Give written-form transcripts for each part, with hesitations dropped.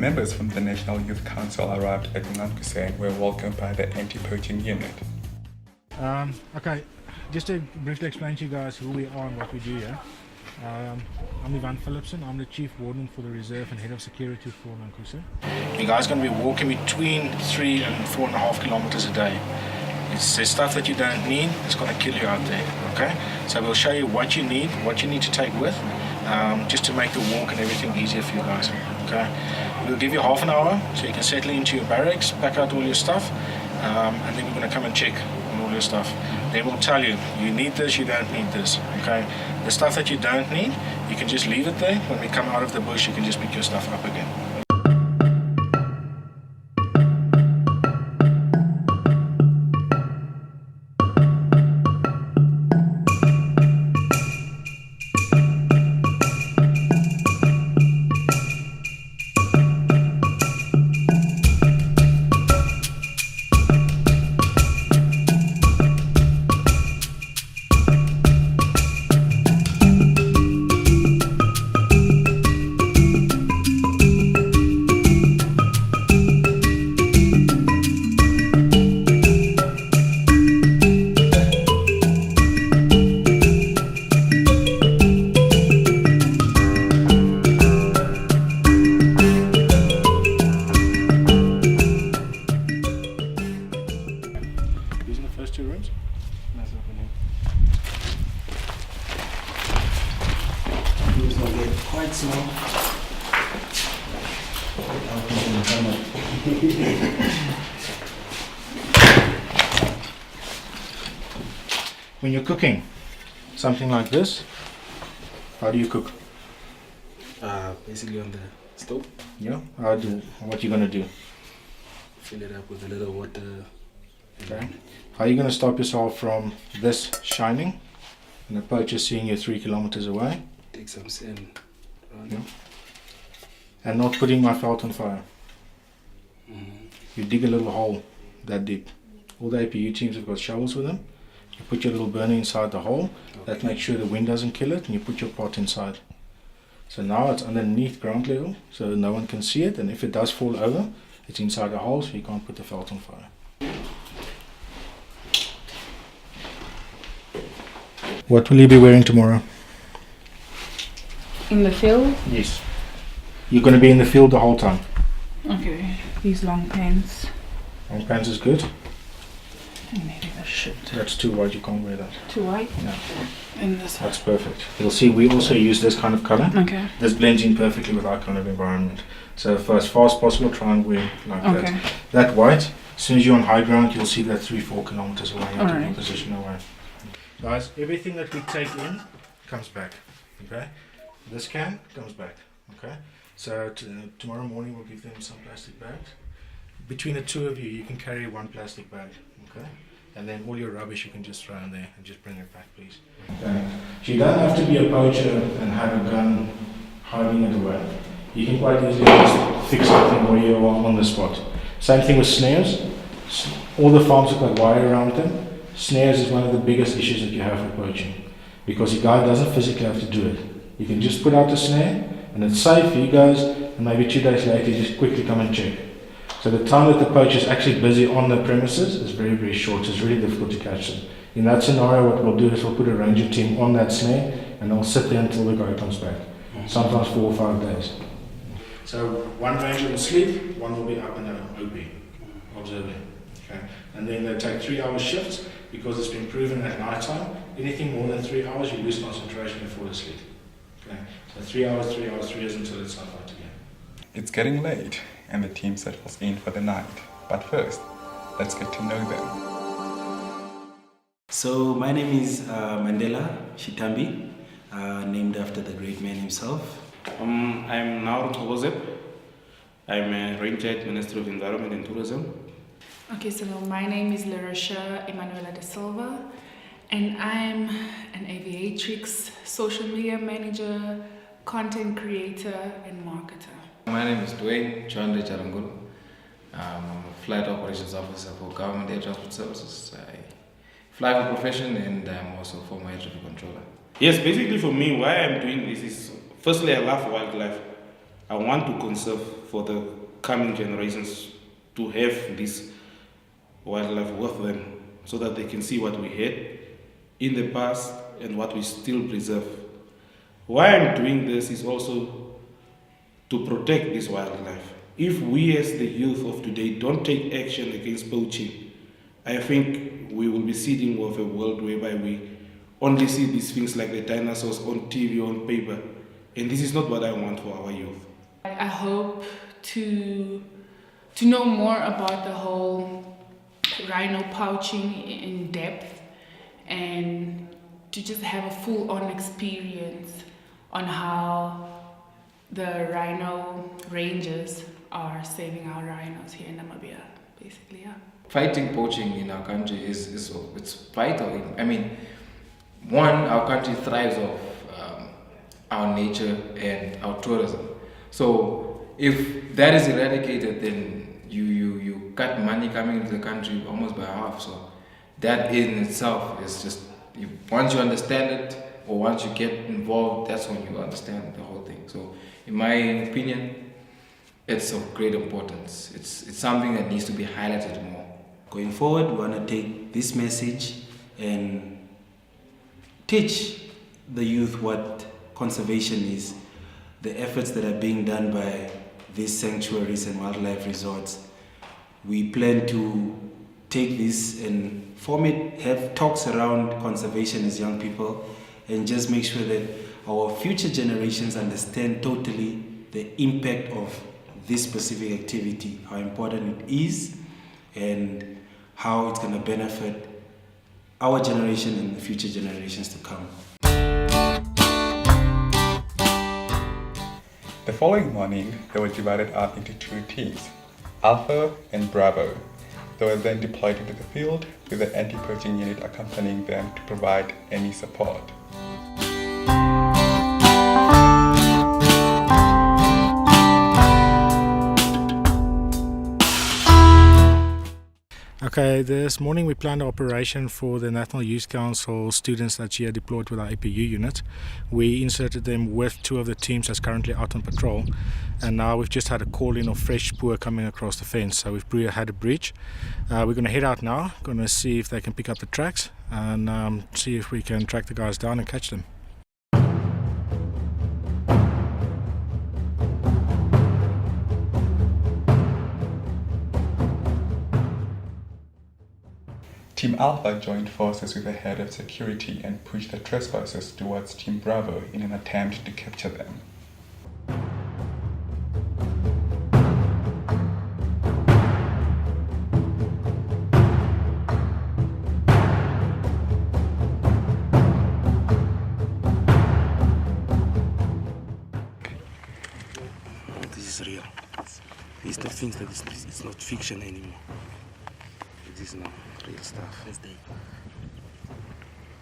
Members from the National Youth Council arrived at Naankuse and were welcomed by the anti-poaching unit. Okay, just to briefly explain to you guys who we are and what we do here. I'm Marlice Van Vuuren. I'm the Chief Warden for the Reserve and Head of Security for Naankuse. You guys are going to be walking between 3 and 4.5 kilometers a day. There's stuff that you don't need, it's going to kill you out there, okay? So we'll show you what you need to take with, just to make the walk and everything easier for you guys, okay? We'll give you half an hour so you can settle into your barracks, pack out all your stuff, and then we're going to come and check on all your stuff. Then we'll tell you, you need this, you don't need this, okay? The stuff that you don't need, you can just leave it there. When we come out of the bush, you can just pick your stuff up again. Quite small. When you're cooking something like this, how do you cook? Basically on the stove. Yeah. What you gonna do? Fill it up with a little water. Okay. How are you gonna stop yourself from this shining and the poacher seeing you 3 kilometers away? Take some sand. Yeah. And not putting my felt on fire. You dig a little hole that deep. All the APU teams have got shovels with them. You put your little burner inside the hole. Okay. That makes sure the wind doesn't kill it, and you put your pot inside. So now it's underneath ground level, so no one can see it, and if it does fall over, it's inside the hole, so you can't put the felt on fire. What will you be wearing tomorrow? In the field? Yes. You're going to be in the field the whole time. Okay. These long pants. Long pants is good. Maybe that should. That's too wide, you can't wear that. Too white? No. And this one. That's perfect. You'll see we also use this kind of color. Okay. This blends in perfectly with our kind of environment. So for as far as possible, try and wear like Okay. that. That white, as soon as you're on high ground, you'll see that 3-4 kilometers away, out of your Alright. position away. Guys, everything that we take in comes back. Okay? This can comes back. Okay? So tomorrow morning we'll give them some plastic bags. Between the two of you, you can carry one plastic bag. Okay? And then all your rubbish you can just throw in there and just bring it back, please. Okay. So you don't have to be a poacher and have a gun hiding it away. You can quite easily just fix something where you are on the spot. Same thing with snares. All the farms have got wire around them. Snares is one of the biggest issues that you have with poaching, because your guy doesn't physically have to do it. You can just put out the snare and it's safe for you guys, and maybe 2 days later you just quickly come and check. So the time that the poacher is actually busy on the premises is very, very short. So it's really difficult to catch them. In that scenario, what we'll do is we'll put a ranger team on that snare and they'll sit there until the guy comes back. Sometimes 4 or 5 days. So one ranger will sleep, one will be up and OP, observing. Okay. And then they take 3-hour shifts, because it's been proven at night time, anything more than 3 hours, you lose concentration and fall asleep. Okay. So 3 hours, 3 hours, 3 hours until it's sunlight again. It's getting late and the team settles in for the night. But first, let's get to know them. So my name is Mandela Shitambi, named after the great man himself. I'm Nauru Togozep. I'm a ranger at Ministry of Environment and Tourism. Okay, so my name is Larusha Emanuela de Silva, and I'm an aviatrix, social media manager, content creator, and marketer. My name is Dwayne John de Charangul. I'm a flight operations officer for Government Air Transport Services. I fly for profession, and I'm also a former air traffic controller. Yes, basically for me, why I'm doing this is, firstly, I love wildlife. I want to conserve for the coming generations to have this wildlife with them so that they can see what we had in the past and what we still preserve. Why I'm doing this is also to protect this wildlife. If we as the youth of today don't take action against poaching, I think we will be sitting with a world whereby we only see these things like the dinosaurs on TV, on paper, and this is not what I want for our youth. I hope to know more about the whole rhino poaching in depth and to just have a full-on experience on how the rhino rangers are saving our rhinos here in Namibia, basically, yeah. Fighting poaching in our country it's vital. I mean, one, our country thrives off our nature and our tourism. So if that is eradicated, then you cut money coming into the country almost by half. So that in itself is just, once you understand it, or once you get involved, that's when you understand the whole thing. So in my opinion, it's of great importance. It's something that needs to be highlighted more. Going forward, we want to take this message and teach the youth what conservation is, the efforts that are being done by these sanctuaries and wildlife resorts. We plan to take this and form it, have talks around conservation as young people, and just make sure that our future generations understand totally the impact of this specific activity, how important it is, and how it's going to benefit our generation and the future generations to come. The following morning, they were divided up into two teams, Alpha and Bravo. They were then deployed into the field with the anti-poaching unit accompanying them to provide any support. Okay, this morning we planned an operation for the National Youth Council students that's here deployed with our APU unit. We inserted them with two of the teams that's currently out on patrol, and now we've just had a call in of fresh spoor coming across the fence, so we've had a breach. We're going to head out now, going to see if they can pick up the tracks and see if we can track the guys down and catch them. Team Alpha joined forces with the head of security and pushed the trespassers towards Team Bravo in an attempt to capture them. This is real. These are things that it's not fiction anymore. It is now real stuff.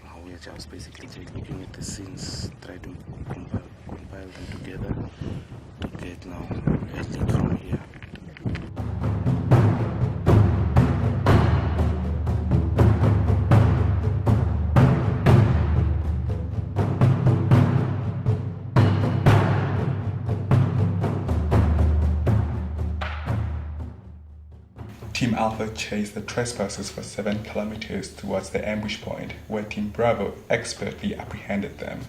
Now we are just basically looking at the scenes, try to compile them together to get now a link from here. Team Alpha chased the trespassers for 7 kilometers towards the ambush point, where Team Bravo expertly apprehended them.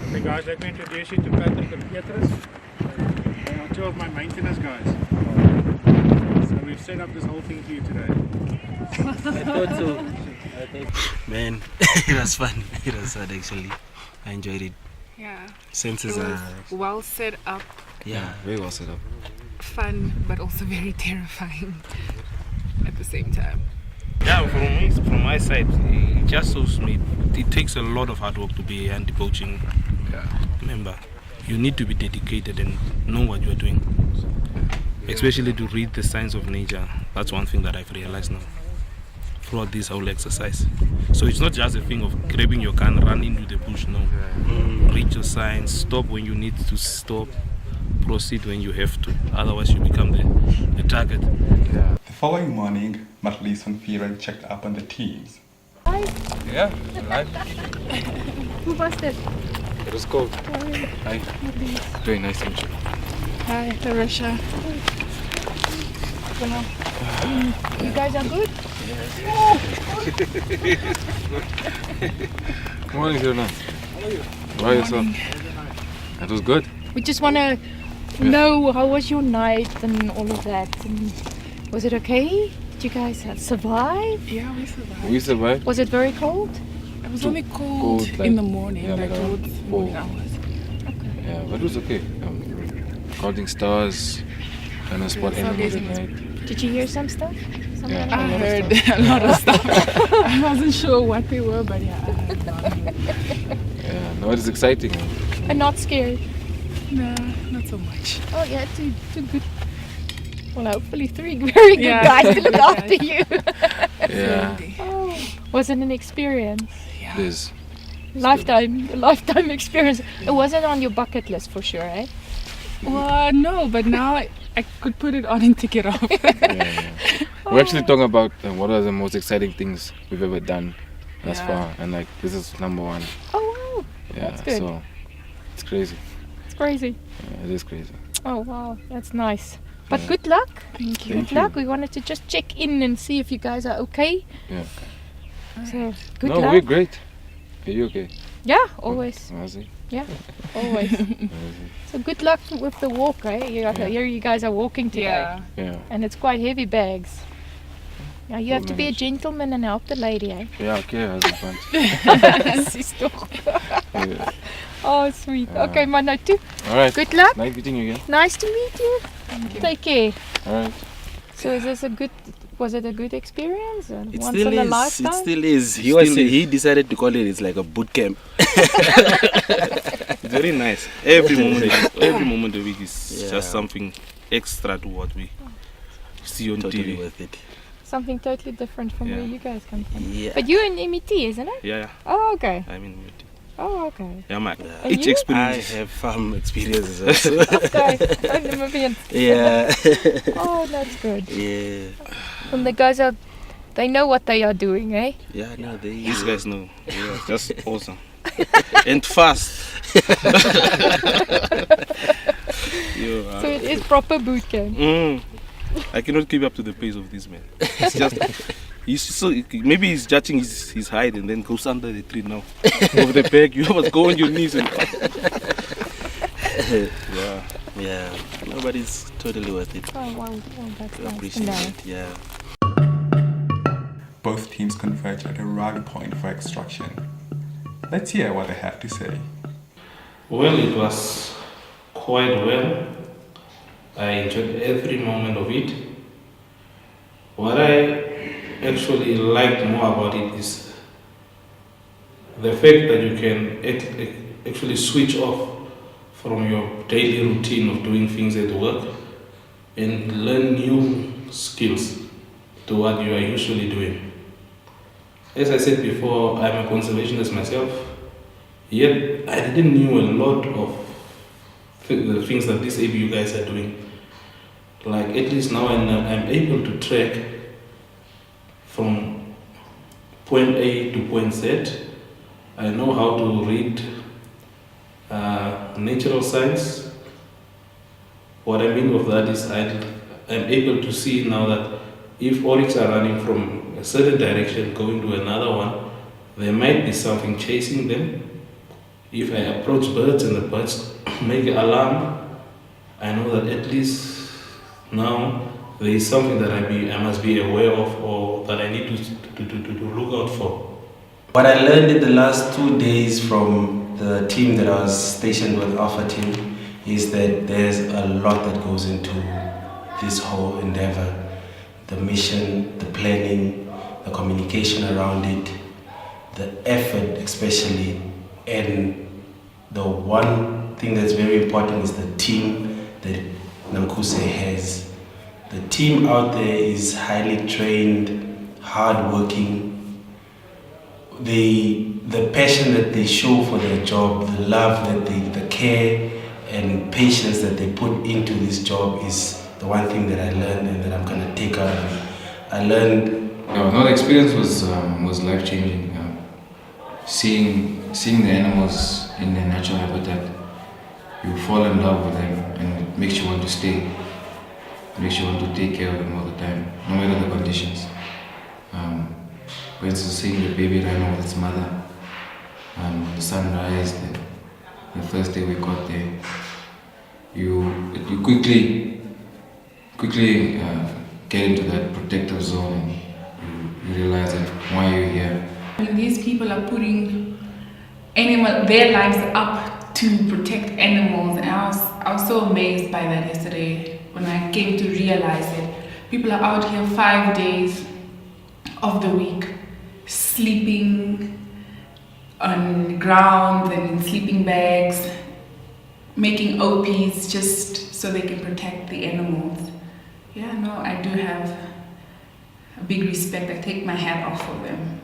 Hey guys, let me introduce you to Patrick and Petrus. They are two of my maintenance guys. So we've set up this whole thing for you today. I thought so. Man, it was fun. It was fun actually. I enjoyed it. Yeah. Senses It was are well set up, yeah, very well set up. fun, but also very terrifying at the same time. Yeah, from my side, it just shows me it takes a lot of hard work to be anti-poaching member. You need to be dedicated and know what you're doing, especially to read the signs of nature. That's one thing that I've realized now. throughout this whole exercise. So it's not just a thing of grabbing your gun, run into the bush. No, read your signs, stop when you need to stop, proceed when you have to. Otherwise, you become the target. The following morning, Marlice Van Vuuren checked up on the teams. Yeah, right. Who was that? It was cold. Hi. Very nice to meet you. Hi, Larissa. You guys are good? Morning, Fiona. How are yourself? That was good. We just want to know how was your night and all of that. And was it okay? Did you guys survive? Yeah, we survived. We survived. Was it very cold? It was only cold like- in the morning, yeah, like like towards around morning 4. hours. Yeah, but it was okay. Counting stars and a spot animals at night. Did you hear some stuff? Some Yeah. I animals? heard a lot of stuff. I wasn't sure what they were, but yeah, I heard a lot of it. Yeah, no, it is exciting. And not scared? No, not so much. Oh yeah, two good. Well, hopefully 3 very good Yeah. guys to look after you. Yeah, Oh, was it an experience? it is. Lifetime experience. It wasn't on your bucket list for sure, eh? Well, no, but now I could put it on and take it off. Yeah. We're actually talking about what are the most exciting things we've ever done thus Yeah. far, and like this is number 1. Oh wow, Yeah, That's good. so it's crazy. it's crazy. Yeah, it is crazy. Oh wow, that's nice. But Yeah. good luck. Thank you. Thank Good luck. We wanted to just check in and see if you guys are okay. Yeah. So good No, luck. we're great. Are you okay? Yeah, always. Mazi? Always. Mazi. So good luck with the walk, eh? Here you guys are walking today. Yeah. Yeah. And it's quite heavy bags. Yeah, you have to be a manage. gentleman and help the lady, eh? Yeah, okay, husband. Sis toch. Yeah. Oh, sweet. Okay, maar nou toe. Alright. Good luck. Nice meeting you again. Nice to meet you. Take care. Alright. So is this was it a good experience? It Once still in a is. lifetime? It still is. He decided to call it like a boot camp. It's very nice. Every moment of it is Yeah. just something extra to what we see on Totally TV. worth it. Something totally different from where Yeah. you guys come from. Yeah. But you're in MET, isn't it? Yeah, Oh, okay. I mean, Oh, okay. yeah, man. Yeah. And Each you? I experience. have farm experiences also. Okay. Oh, Namibian. Yeah. Oh, that's good. Yeah. And the guys they know what they are doing, eh? Yeah, no, These guys know. Yeah, just awesome. And fast. So it is proper boot camp. I cannot keep up to the pace of this man. It's just, maybe he's judging his height and then goes under the tree now. Over the back, you must go on your knees and. Yeah. Yeah. Nobody's totally worth it. Oh, wow. Oh, that's I nice to appreciate know. it. Yeah. Both teams converged at a rally point for extraction. Let's hear what they have to say. Well, it was quite well. I enjoyed every moment of it. What I actually liked more about it is the fact that you can actually switch off from your daily routine of doing things at work and learn new skills to what you are usually doing. As I said before, I'm a conservationist myself, yet I didn't know a lot of the things that these ABU guys are doing. Like at least now I'm able to track from point A to point Z. I know how to read natural science. What I mean of that is I'm able to see now that if oryx are running from a certain direction going to another one, there might be something chasing them. If I approach birds and the birds make an alarm, I know that at least now there is something that I must be aware of or that I need to look out for. What I learned in the last 2 days from the team that I was stationed with, Alpha Team, is that there's a lot that goes into this whole endeavor. The mission, the planning, the communication around it, the effort especially, and the one thing that's very important is the team that Naankuse has. The team out there is highly trained, hardworking. The passion that they show for their job, the love that the care and patience that they put into this job is the one thing that I learned and that I'm gonna take out of it. I learned. No, the experience was life changing. Seeing the animals in their natural habitat, you fall in love with them, and it makes you want to stay. It makes you want to take care of them all the time, no matter the conditions. For instance, seeing the baby rhino with its mother, when the sun rised, the first day we got there, you quickly get into that protective zone, and you realize that why you're here. I mean, these people are putting their lives up to protect animals, and I was so amazed by that yesterday when I came to realize it. People are out here 5 days of the week, sleeping on the ground and in sleeping bags, making OPs just so they can protect the animals. Yeah, no, I do have a big respect. I take my hat off for them.